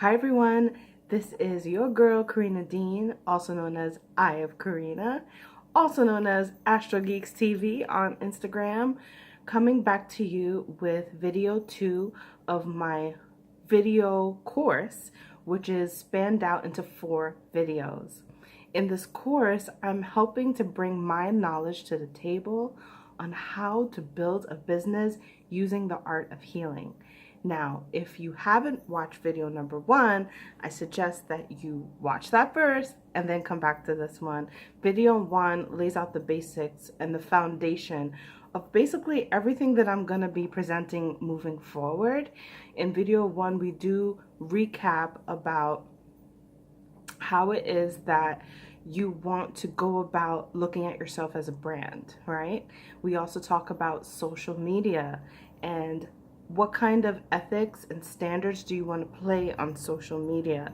Hi everyone, this is your girl Karina Dean, also known as Eye of Karina, also known as Astro Geeks TV on Instagram, coming back to you with video 2 of my video course, which is spanned out into 4 videos. In this course, I'm helping to bring my knowledge to the table on how to build a business using the art of healing. Now, if you haven't watched video number 1, I suggest that you watch that first and then come back to this one. Video 1 lays out the basics and the foundation of basically everything that I'm going to be presenting moving forward. In video 1, we do recap about how it is that you want to go about looking at yourself as a brand, right? We also talk about social media and what kind of ethics and standards do you want to play on social media.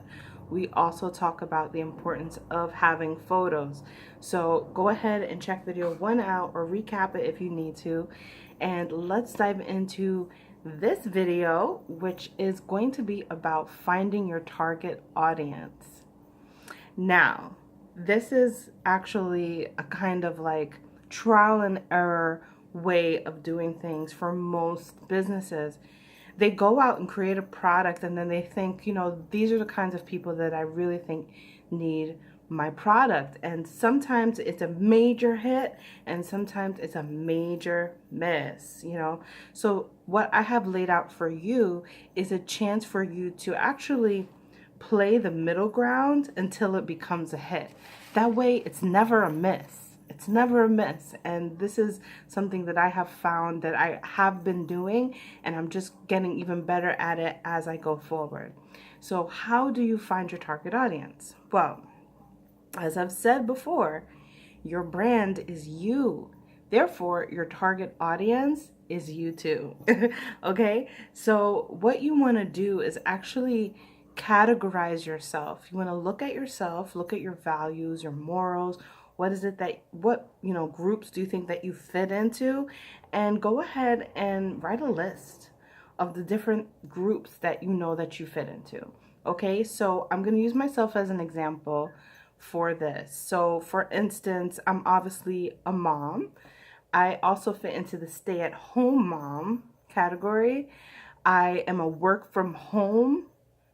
We also talk about the importance of having photos. So go ahead and check video 1 out or recap it if you need to. And let's dive into this video, which is going to be about finding your target audience. Now, this is actually a kind of like trial and error way of doing things for most businesses. They go out and create a product and then they think, these are the kinds of people that I really think need my product. And sometimes it's a major hit and sometimes it's a major miss. So what I have laid out for you is a chance for you to actually play the middle ground until it becomes a hit. That way it's never a miss. It's never a miss. And this is something that I have found that I have been doing, and I'm just getting even better at it as I go forward. So how do you find your target audience? Well, as I've said before, your brand is you. Therefore, your target audience is you too. Okay? So what you want to do is actually categorize yourself. You want to look at yourself, look at your values, your morals. What is it that, groups do you think that you fit into? And go ahead and write a list of the different groups that you know that you fit into. Okay, so I'm going to use myself as an example for this. So for instance, I'm obviously a mom. I also fit into the stay-at-home mom category. I am a work from home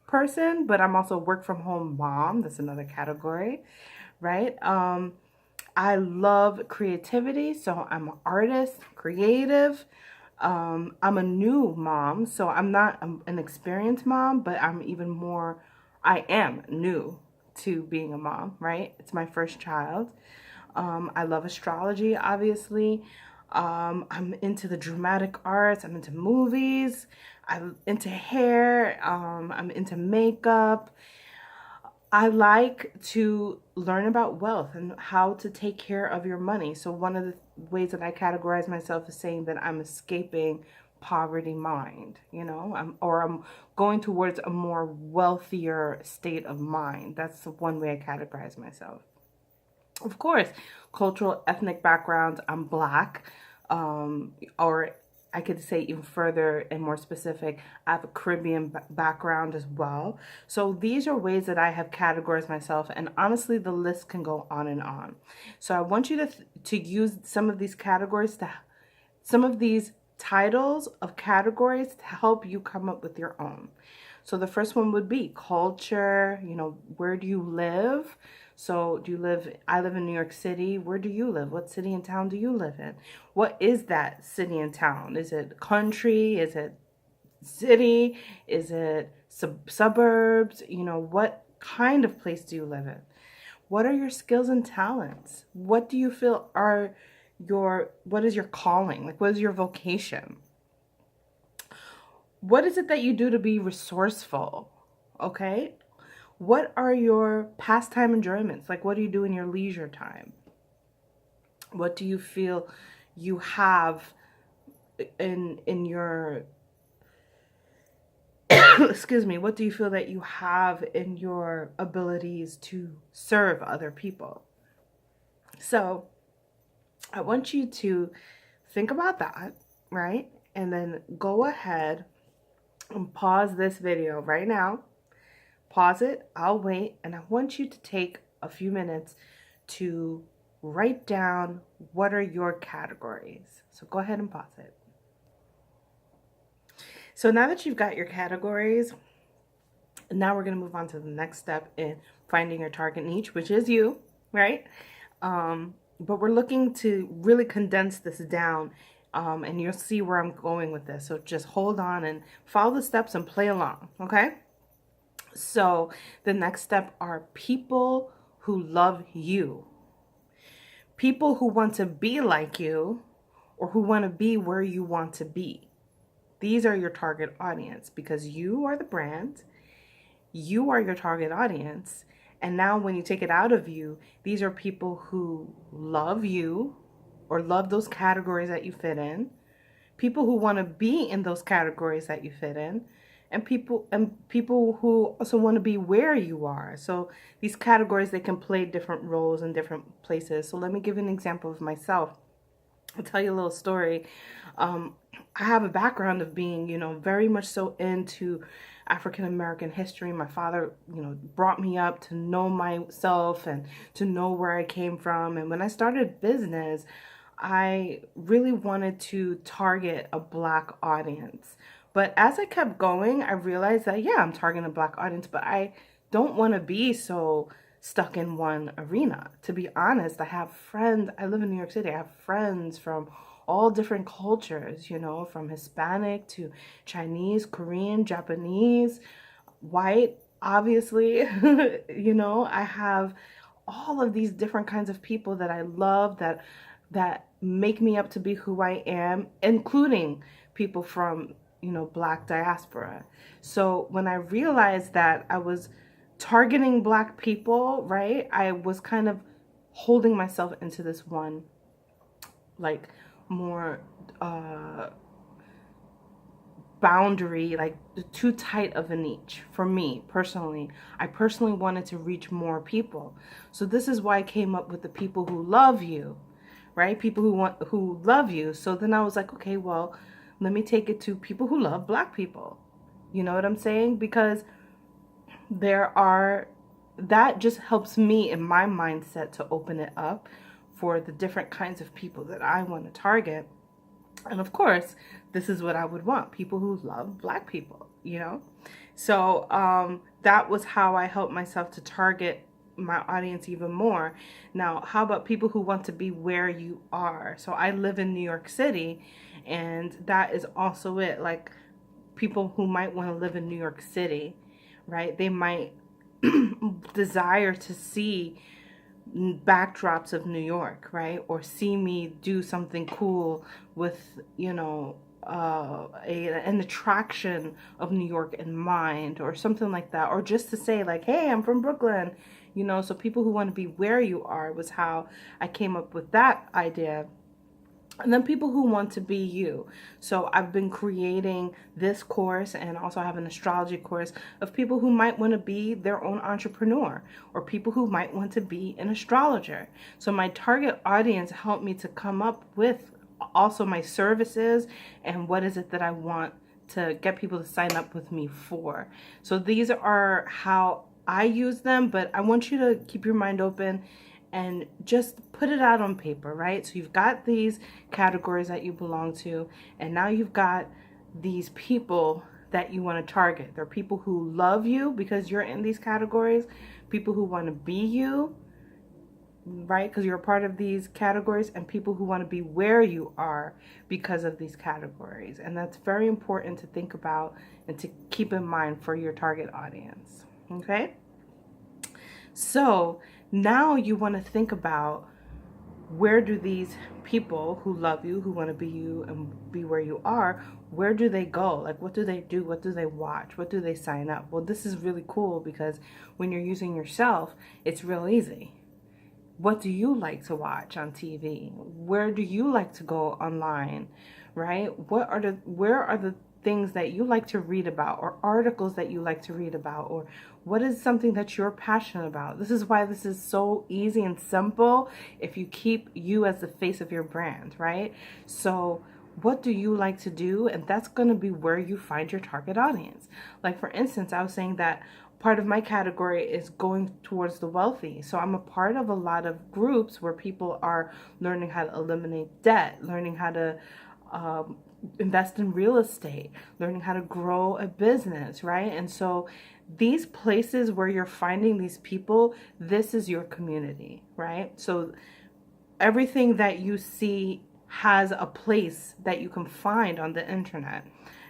person, but I'm also a work from home mom. That's another category, right? I love creativity, so I'm an artist, creative. I'm a new mom, so I'm not an experienced mom, but I am new to being a mom, right? It's my first child. I love astrology, obviously. I'm into the dramatic arts. I'm into movies. I'm into hair. I'm into makeup. I like to learn about wealth and how to take care of your money. So one of the ways that I categorize myself is saying that I'm escaping poverty mind, I'm going towards a more wealthier state of mind. That's one way I categorize myself. Of course, cultural, ethnic backgrounds, I'm Black, or I could say even further and more specific, I have a Caribbean background as well. So these are ways that I have categorized myself, and honestly, the list can go on and on. So I want you to use some of these some of these titles of categories to help you come up with your own. So the first one would be culture, where do you live? So I live in New York City. Where do you live? What city and town do you live in? What is that city and town? Is it country? Is it city? Is it suburbs? What kind of place do you live in? What are your skills and talents? What do you feel what is your calling? Like, what is your vocation? What is it that you do to be resourceful? Okay? What are your pastime enjoyments? Like, what do you do in your leisure time? What do you feel you have in your excuse me, what do you feel that you have in your abilities to serve other people? So I want you to think about that, right? And then go ahead and pause this video right now. pause it, I'll wait, and I want you to take a few minutes to write down what are your categories. So go ahead and pause it. So now that you've got your categories, now we're going to move on to the next step in finding your target niche, which is you, right? But we're looking to really condense this down, and you'll see where I'm going with this. So just hold on and follow the steps and play along, okay? So the next step are people who love you. People who want to be like you or who want to be where you want to be. These are your target audience because you are the brand. You are your target audience. And now when you take it out of you, these are people who love you or love those categories that you fit in, people who want to be in those categories that you fit in, and people who also want to be where you are. So these categories, they can play different roles in different places. So let me give you an example of myself. I'll tell you a little story. I have a background of being, very much so into African American history. My father, brought me up to know myself and to know where I came from. And when I started business, I really wanted to target a Black audience. But as I kept going, I realized that, yeah, I'm targeting a Black audience, but I don't want to be so stuck in one arena. To be honest, I have friends. I live in New York City. I have friends from all different cultures, from Hispanic to Chinese, Korean, Japanese, white, obviously. I have all of these different kinds of people that I love, that make me up to be who I am, including people from, Black diaspora. So when I realized that I was targeting Black people, right, I was kind of holding myself into this one, like, more boundary, like too tight of a niche for me personally. I personally wanted to reach more people. So this is why I came up with the people who love you, right? People who love you. So then I was like, okay, well, let me take it to people who love Black people. You know what I'm saying? Because that just helps me in my mindset to open it up for the different kinds of people that I want to target. And of course, this is what I would want, people who love Black people, So that was how I helped myself to target my audience even more. Now, how about people who want to be where you are? So I live in New York City, and that is also it. Like, people who might want to live in New York City, right? They might desire to see backdrops of New York, right? Or see me do something cool with, an attraction of New York in mind, or something like that. Or just to say, like, hey, I'm from Brooklyn, so people who want to be where you are was how I came up with that idea. And then people who want to be you. So I've been creating this course, and also I have an astrology course of people who might want to be their own entrepreneur, or people who might want to be an astrologer. So my target audience helped me to come up with also my services and what is it that I want to get people to sign up with me for. So these are how I use them, but I want you to keep your mind open and just put it out on paper, right? So you've got these categories that you belong to, and now you've got these people that you want to target. They're people who love you because you're in these categories, people who want to be you, right? Because you're a part of these categories, and people who want to be where you are because of these categories. And that's very important to think about and to keep in mind for your target audience, okay? So now you want to think about, where do these people who love you, who want to be you and be where you are, where do they go? Like, what do they do? What do they watch? What do they sign up? Well, this is really cool because when you're using yourself, it's real easy. What do you like to watch on TV? Where do you like to go online, right? Where are the things that you like to read about, or articles that you like to read about, or what is something that you're passionate about? This is why this is so easy and simple if you keep you as the face of your brand, right? So what do you like to do? And that's going to be where you find your target audience. Like, for instance, I was saying that part of my category is going towards the wealthy. So I'm a part of a lot of groups where people are learning how to eliminate debt, learning how to invest in real estate, learning how to grow a business, right? And so these places where you're finding these people, this is your community, right? So everything that you see has a place that you can find on the internet.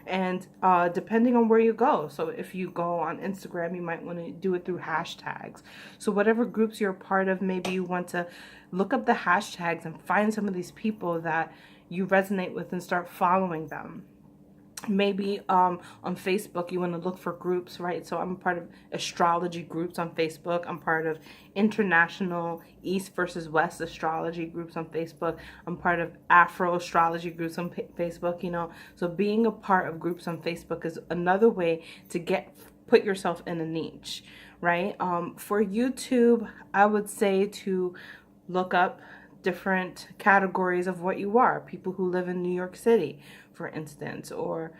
And depending on where you go, so if you go on Instagram, you might want to do it through hashtags. So whatever groups you're a part of, maybe you want to look up the hashtags and find some of these people that you resonate with and start following them. Maybe on Facebook you want to look for groups, right? So I'm a part of astrology groups on Facebook. I'm part of international East versus West astrology groups on Facebook. I'm part of Afro astrology groups on Facebook, you know. So being a part of groups on Facebook is another way to put yourself in a niche, right? For YouTube, I would say to look up different categories of what you are. People who live in New York City, for instance, or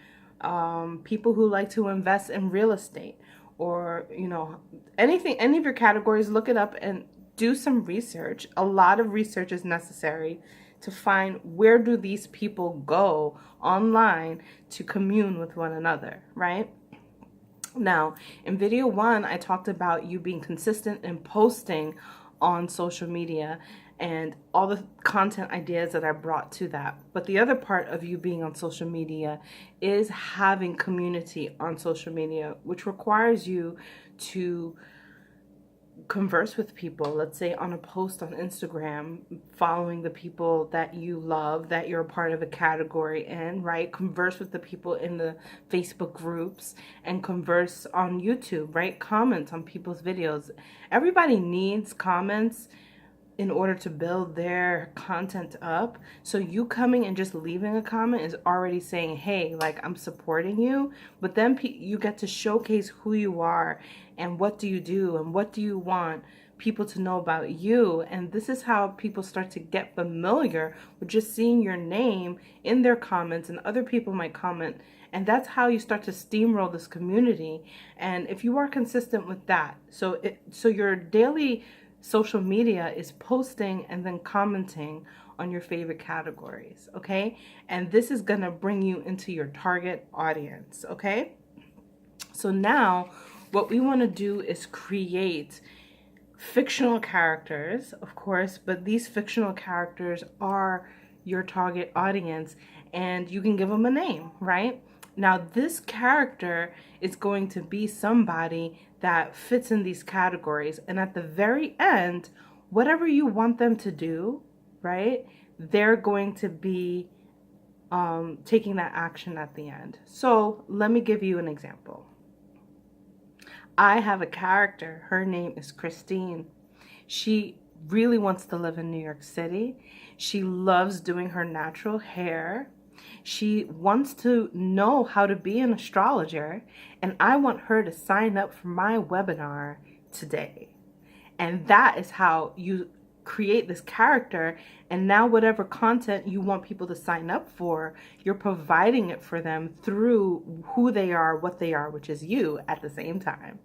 people who like to invest in real estate, or, you know, any of your categories. Look it up and do some research. A lot of research is necessary to find where do these people go online to commune with one another, right? Now, in video 1, I talked about you being consistent in posting on social media and all the content ideas that I brought to that. But the other part of you being on social media is having community on social media, which requires you to converse with people. Let's say on a post on Instagram, following the people that you love, that you're a part of a category in, right? Converse with the people in the Facebook groups, and converse on YouTube, right? Comment on people's videos. Everybody needs comments in order to build their content up. So you coming and just leaving a comment is already saying, hey, like, I'm supporting you. But then you get to showcase who you are and what do you do and what do you want people to know about you. And this is how people start to get familiar with just seeing your name in their comments, and other people might comment. And that's how you start to steamroll this community. And if you are consistent with that, so your daily social media is posting and then commenting on your favorite categories, okay? And this is gonna bring you into your target audience, okay? So now what we wanna do is create fictional characters, of course, but these fictional characters are your target audience, and you can give them a name, right? Now, this character is going to be somebody that fits in these categories. And at the very end, whatever you want them to do, right, they're going to be taking that action at the end. So let me give you an example. I have a character. Her name is Christine. She really wants to live in New York City. She loves doing her natural hair. She wants to know how to be an astrologer, and I want her to sign up for my webinar today. And that is how you create this character. And now whatever content you want people to sign up for, you're providing it for them through who they are, what they are, which is you at the same time.